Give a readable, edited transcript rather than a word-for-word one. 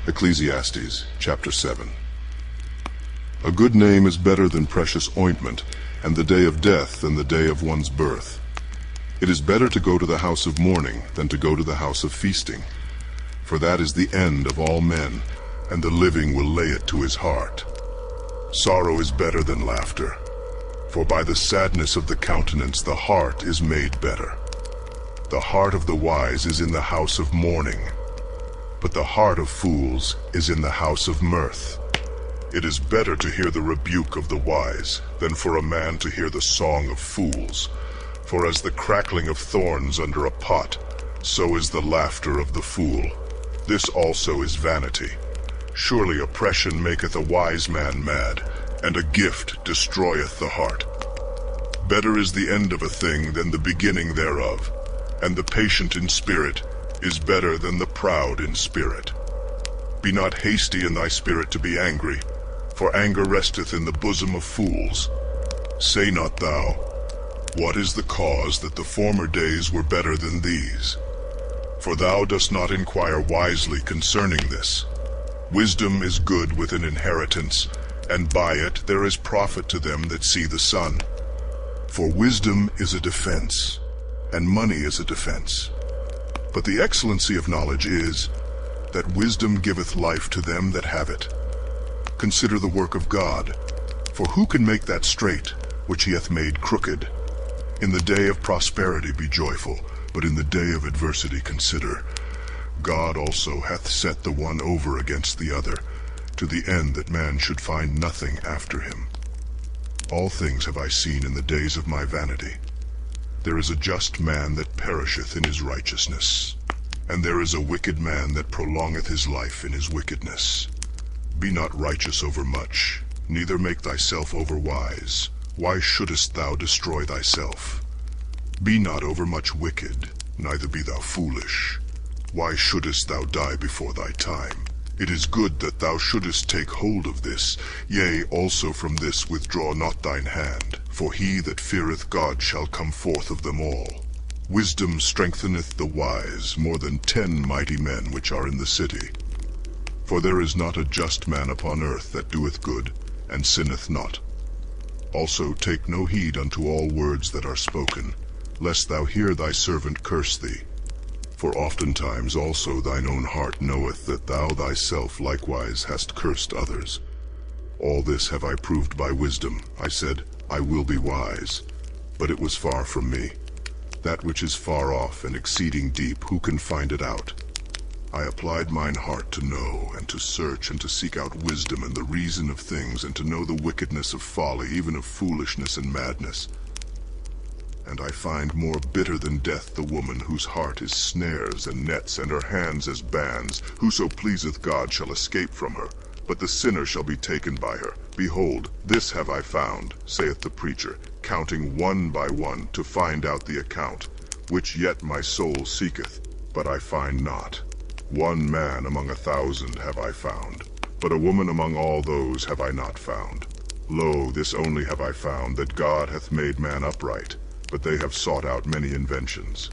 Ecclesiastes chapter 7. A good name is better than precious ointment, and the day of death than the day of one's birth. It is better to go to the house of mourning than to go to the house of feasting, for that is the end of all men, and the living will lay it to his heart. Sorrow is better than laughter, for by the sadness of the countenance the heart is made better. The heart of the wise is in the house of mourning, but the heart of fools is in the house of mirth. It is better to hear the rebuke of the wise than for a man to hear the song of fools. For as the crackling of thorns under a pot, so is the laughter of the fool. This also is vanity. Surely oppression maketh a wise man mad, and a gift destroyeth the heart. Better is the end of a thing than the beginning thereof, and the patient in spirit is better than the proud in spirit. Be not hasty in thy spirit to be angry, for anger resteth in the bosom of fools. Say not thou, what is the cause that the former days were better than these? For thou dost not inquire wisely concerning this. Wisdom is good with an inheritance, and by it there is profit to them that see the sun. For wisdom is a defense, and money is a defense. But the excellency of knowledge is, that wisdom giveth life to them that have it. Consider the work of God, for who can make that straight, which he hath made crooked? In the day of prosperity be joyful, but in the day of adversity consider. God also hath set the one over against the other, to the end that man should find nothing after him. All things have I seen in the days of my vanity. There is a just man that perisheth in his righteousness, and there is a wicked man that prolongeth his life in his wickedness. Be not righteous over much, neither make thyself over wise. Why shouldest thou destroy thyself? Be not overmuch wicked, neither be thou foolish. Why shouldest thou die before thy time? It is good that thou shouldest take hold of this, yea, also from this withdraw not thine hand. For he that feareth God shall come forth of them all. Wisdom strengtheneth the wise more than 10 mighty men which are in the city. For there is not a just man upon earth that doeth good, and sinneth not. Also take no heed unto all words that are spoken, lest thou hear thy servant curse thee. For oftentimes also thine own heart knoweth that thou thyself likewise hast cursed others. All this have I proved by wisdom. I said, I will be wise, but it was far from me. That which is far off and exceeding deep, who can find it out? I applied mine heart to know, and to search, and to seek out wisdom and the reason of things, and to know the wickedness of folly, even of foolishness and madness. And I find more bitter than death the woman whose heart is snares and nets, and her hands as bands. Whoso pleaseth God shall escape from her, but the sinner shall be taken by her. Behold, this have I found, saith the preacher, counting one by one, to find out the account, which yet my soul seeketh, but I find not. One man among 1,000 have I found, but a woman among all those have I not found. Lo, this only have I found, that God hath made man upright, but they have sought out many inventions.